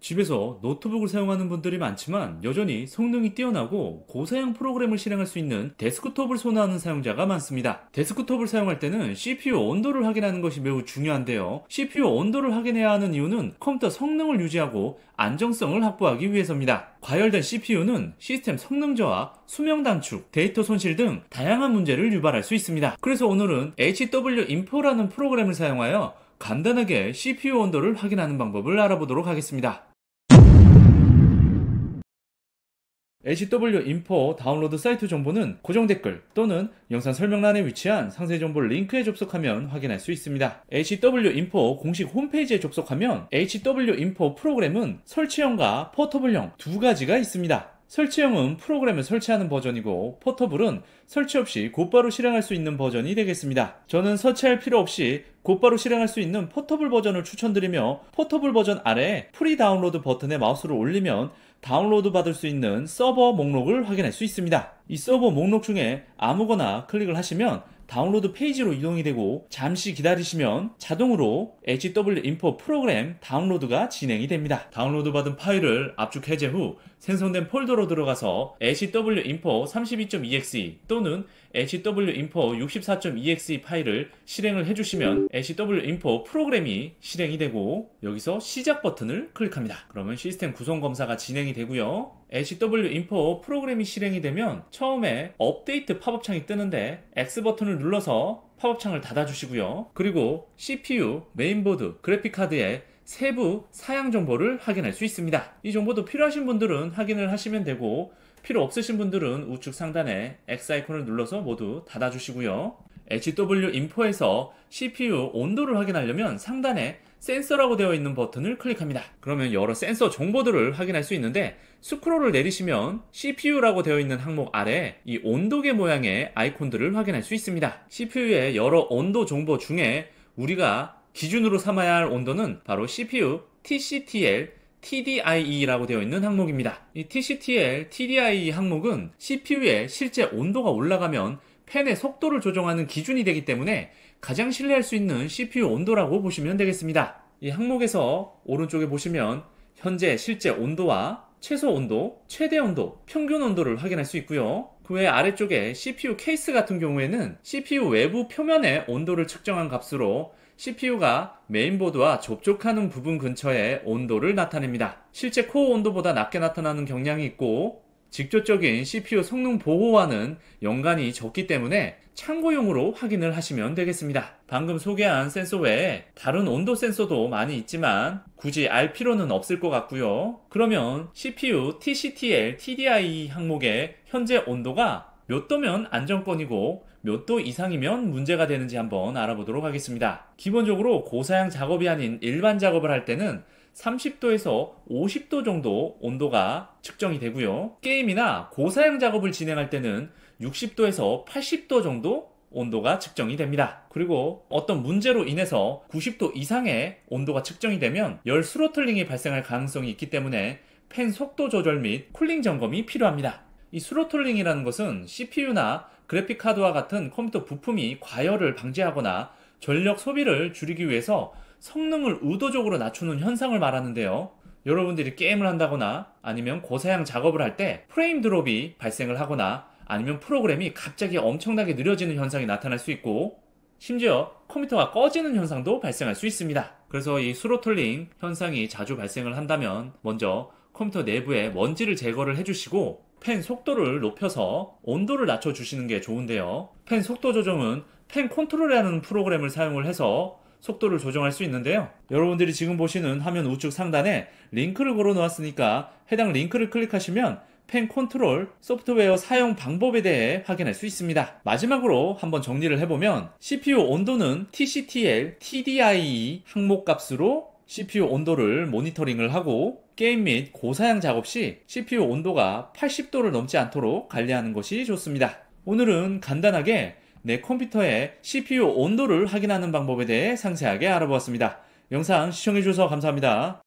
집에서 노트북을 사용하는 분들이 많지만 여전히 성능이 뛰어나고 고사양 프로그램을 실행할 수 있는 데스크톱을 선호하는 사용자가 많습니다. 데스크톱을 사용할 때는 CPU 온도를 확인하는 것이 매우 중요한데요. CPU 온도를 확인해야 하는 이유는 컴퓨터 성능을 유지하고 안정성을 확보하기 위해서입니다. 과열된 CPU는 시스템 성능 저하, 수명 단축, 데이터 손실 등 다양한 문제를 유발할 수 있습니다. 그래서 오늘은 HWinfo라는 프로그램을 사용하여 간단하게 CPU 온도를 확인하는 방법을 알아보도록 하겠습니다. HWinfo 다운로드 사이트 정보는 고정 댓글 또는 영상 설명란에 위치한 상세 정보 링크에 접속하면 확인할 수 있습니다. HWinfo 공식 홈페이지에 접속하면 HWinfo 프로그램은 설치형과 포터블형 두 가지가 있습니다. 설치형은 프로그램을 설치하는 버전이고 포터블은 설치 없이 곧바로 실행할 수 있는 버전이 되겠습니다. 저는 설치할 필요 없이 곧바로 실행할 수 있는 포터블 버전을 추천드리며 포터블 버전 아래 프리 다운로드 버튼에 마우스를 올리면 다운로드 받을 수 있는 서버 목록을 확인할 수 있습니다. 이 서버 목록 중에 아무거나 클릭을 하시면 다운로드 페이지로 이동이 되고 잠시 기다리시면 자동으로 HWinfo 프로그램 다운로드가 진행이 됩니다. 다운로드 받은 파일을 압축 해제 후 생성된 폴더로 들어가서 HWinfo 32.exe 또는 HWinfo 64.exe 파일을 실행을 해주시면 HWinfo 프로그램이 실행이 되고 여기서 시작 버튼을 클릭합니다. 그러면 시스템 구성 검사가 진행이 되고요. HWinfo 프로그램이 실행이 되면 처음에 업데이트 팝업 창이 뜨는데 X 버튼을 눌러서 팝업 창을 닫아주시고요. 그리고 CPU, 메인보드, 그래픽카드의 세부 사양 정보를 확인할 수 있습니다. 이 정보도 필요하신 분들은 확인을 하시면 되고 필요 없으신 분들은 우측 상단에 X 아이콘을 눌러서 모두 닫아주시고요. HWinfo에서 CPU 온도를 확인하려면 상단에 센서라고 되어 있는 버튼을 클릭합니다. 그러면 여러 센서 정보들을 확인할 수 있는데 스크롤을 내리시면 CPU라고 되어 있는 항목 아래 이 온도계 모양의 아이콘들을 확인할 수 있습니다. CPU의 여러 온도 정보 중에 우리가 기준으로 삼아야 할 온도는 바로 CPU TCTL TDIE라고 되어 있는 항목입니다. 이 TCTL, TDIE 항목은 CPU의 실제 온도가 올라가면 팬의 속도를 조정하는 기준이 되기 때문에 가장 신뢰할 수 있는 CPU 온도라고 보시면 되겠습니다. 이 항목에서 오른쪽에 보시면 현재 실제 온도와 최소 온도, 최대 온도, 평균 온도를 확인할 수 있고요. 그 외 아래쪽에 CPU 케이스 같은 경우에는 CPU 외부 표면의 온도를 측정한 값으로 CPU가 메인보드와 접촉하는 부분 근처의 온도를 나타냅니다. 실제 코어 온도보다 낮게 나타나는 경향이 있고 직접적인 CPU 성능 보호와는 연관이 적기 때문에 참고용으로 확인을 하시면 되겠습니다. 방금 소개한 센서 외에 다른 온도 센서도 많이 있지만 굳이 알 필요는 없을 것 같고요. 그러면 CPU TCTL, TDI 항목의 현재 온도가 몇 도면 안정권이고 몇 도 이상이면 문제가 되는지 한번 알아보도록 하겠습니다. 기본적으로 고사양 작업이 아닌 일반 작업을 할 때는 30도에서 50도 정도 온도가 측정이 되고요. 게임이나 고사양 작업을 진행할 때는 60도에서 80도 정도 온도가 측정이 됩니다. 그리고 어떤 문제로 인해서 90도 이상의 온도가 측정이 되면 열 스로틀링이 발생할 가능성이 있기 때문에 팬 속도 조절 및 쿨링 점검이 필요합니다. 이 스로틀링이라는 것은 CPU나 그래픽카드와 같은 컴퓨터 부품이 과열을 방지하거나 전력 소비를 줄이기 위해서 성능을 의도적으로 낮추는 현상을 말하는데요. 여러분들이 게임을 한다거나 아니면 고사양 작업을 할 때 프레임 드롭이 발생을 하거나 아니면 프로그램이 갑자기 엄청나게 느려지는 현상이 나타날 수 있고 심지어 컴퓨터가 꺼지는 현상도 발생할 수 있습니다. 그래서 이 스로틀링 현상이 자주 발생을 한다면 먼저 컴퓨터 내부에 먼지를 제거를 해주시고 팬 속도를 높여서 온도를 낮춰주시는 게 좋은데요. 팬 속도 조정은 팬 컨트롤이라는 프로그램을 사용을 해서 속도를 조정할 수 있는데요. 여러분들이 지금 보시는 화면 우측 상단에 링크를 걸어 놓았으니까 해당 링크를 클릭하시면 팬 컨트롤 소프트웨어 사용 방법에 대해 확인할 수 있습니다. 마지막으로 한번 정리를 해보면 CPU 온도는 TCTL, TDIE 항목 값으로 CPU 온도를 모니터링을 하고 게임 및 고사양 작업 시 CPU 온도가 80도를 넘지 않도록 관리하는 것이 좋습니다. 오늘은 간단하게 내 컴퓨터의 CPU 온도를 확인하는 방법에 대해 상세하게 알아보았습니다. 영상 시청해주셔서 감사합니다.